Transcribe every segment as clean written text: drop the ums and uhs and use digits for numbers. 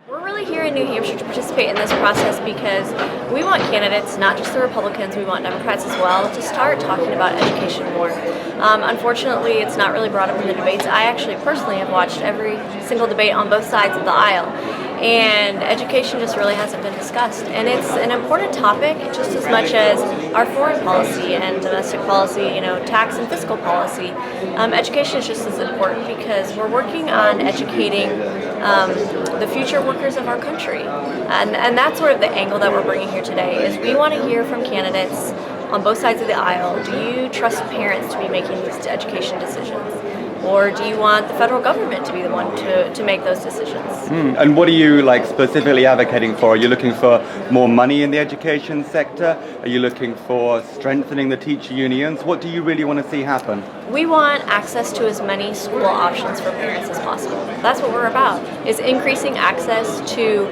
We're really here in New Hampshire to participate in this process because we want candidates, not just the Republicans, we want Democrats as well, to start talking about education more. Unfortunately, it's not really brought up in the debates. I actually personally have watched every single debate on both sides of the aisle, and education just really hasn't been discussed. And it's an important topic just as much as our foreign policy and domestic policy, tax and fiscal policy. Education is just as important because we're working on educating the future workers of our country. And that's sort of the angle that we're bringing here today, is we want to hear from candidates on both sides of the aisle. Do you trust parents to be making these education decisions? Or do you want the federal government to be the one to make those decisions? And what are you specifically advocating for? Are you looking for more money in the education sector? Are you looking for strengthening the teacher unions? What do you really want to see happen? We want access to as many school options for parents as possible. That's what we're about, is increasing access to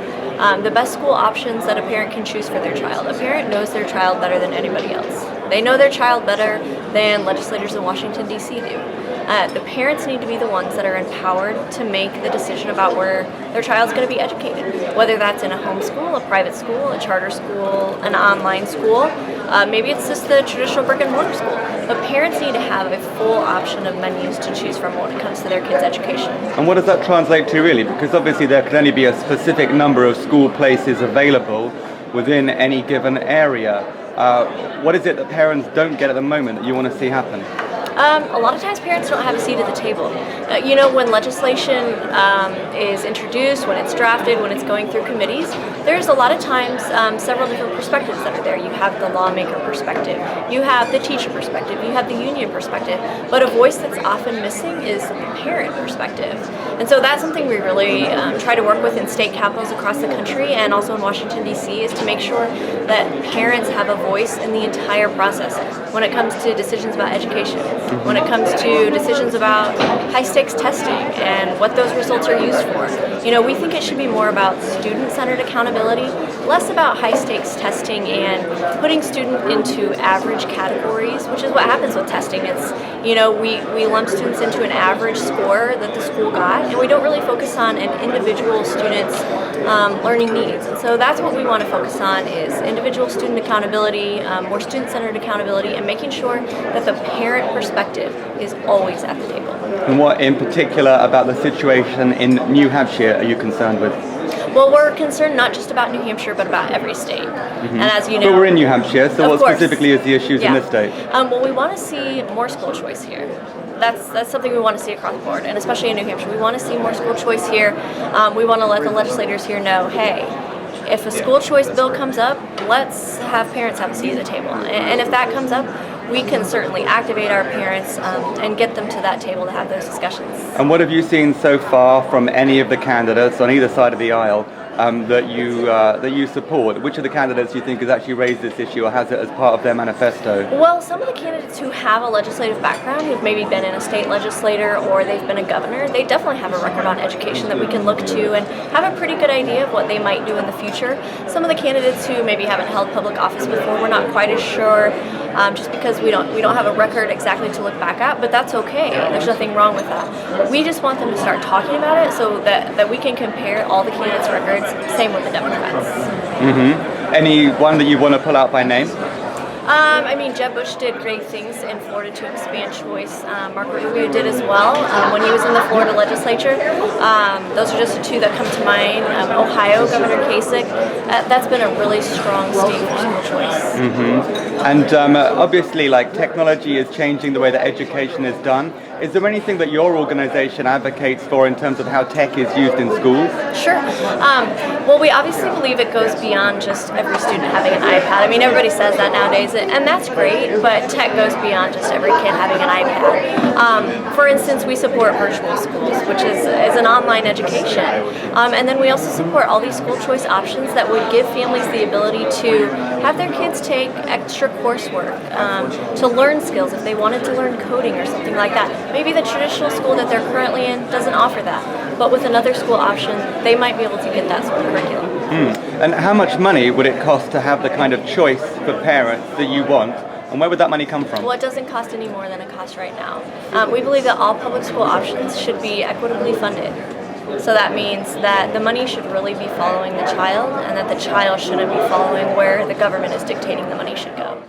the best school options that a parent can choose for their child. A parent knows their child better than anybody else. They know their child better than legislators in Washington, D.C. do. The parents need to be the ones that are empowered to make the decision about where their child's going to be educated, whether that's in a homeschool, a private school, a charter school, an online school. Maybe it's just the traditional brick and mortar school. But parents need to have a full option of menus to choose from when it comes to their kids' education. And what does that translate to really? Because obviously there can only be a specific number of school places available within any given area. What is it that parents don't get at the moment that you want to see happen? A lot of times parents don't have a seat at the table. When legislation is introduced, when it's drafted, when it's going through committees, there's a lot of times several different perspectives that are there. You have the lawmaker perspective, you have the teacher perspective, you have the union perspective, but a voice that's often missing is parent perspective. And so that's something we really try to work with in state capitals across the country and also in Washington, D.C., is to make sure that parents have a voice in the entire process when it comes to decisions about education, when it comes to decisions about high-stakes testing and what those results are used for. We think it should be more about student-centered accountability, less about high-stakes testing and putting students into average categories, which is what happens with testing. It's, we lump students into an average score that the school got, and we don't really focus on an individual student's learning needs. And so that's what we want to focus on, is individual student accountability, more student-centered accountability, and making sure that the parent perspective is always at the table. And what in particular about the situation in New Hampshire are you concerned with? Well, we're concerned not just about New Hampshire, but about every state. And as you know... But we're in New Hampshire, so what course. specifically is the issues in this state? Well, we want to see more school choice here. That's something we want to see across the board, and especially in New Hampshire. We want to see more school choice here. We want to let the legislators here know, hey, if a school choice bill comes up, let's have parents have a seat at the table. And if that comes up, we can certainly activate our parents and get them to that table to have those discussions. And what have you seen so far from any of the candidates on either side of the aisle that you support? Which of the candidates do you think has actually raised this issue or has it as part of their manifesto? Well, some of the candidates who have a legislative background, who've maybe been in a state legislator or they've been a governor, they definitely have a record on education that we can look to and have a pretty good idea of what they might do in the future. Some of the candidates who maybe haven't held public office before, we're not quite as sure, just because we don't have a record exactly to look back at, but that's okay. There's nothing wrong with that. We just want them to start talking about it so that we can compare all the candidates' records. Same with the Democrats. Anyone that you want to pull out by name? Jeb Bush did great things in Florida to expand choice. Marco Rubio did as well when he was in the Florida legislature. Those are just the two that come to mind. Ohio, Governor Kasich, that's been a really strong state for school choice. And obviously, technology is changing the way that education is done. Is there anything that your organization advocates for in terms of how tech is used in schools? Sure. Well, we obviously believe it goes beyond just every student having an iPad. Everybody says that nowadays, and that's great, but tech goes beyond just every kid having an iPad. For instance, we support virtual schools, which is an online education. And then we also support all these school choice options that would give families the ability to have their kids take extra coursework, to learn skills if they wanted to learn coding or something like that. Maybe the traditional school that they're currently in doesn't offer that, but with another school option, they might be able to get that school curriculum. And how much money would it cost to have the kind of choice for parents that you want? And where would that money come from? Well, it doesn't cost any more than it costs right now. We believe that all public school options should be equitably funded. So that means that the money should really be following the child, and that the child shouldn't be following where the government is dictating the money should go.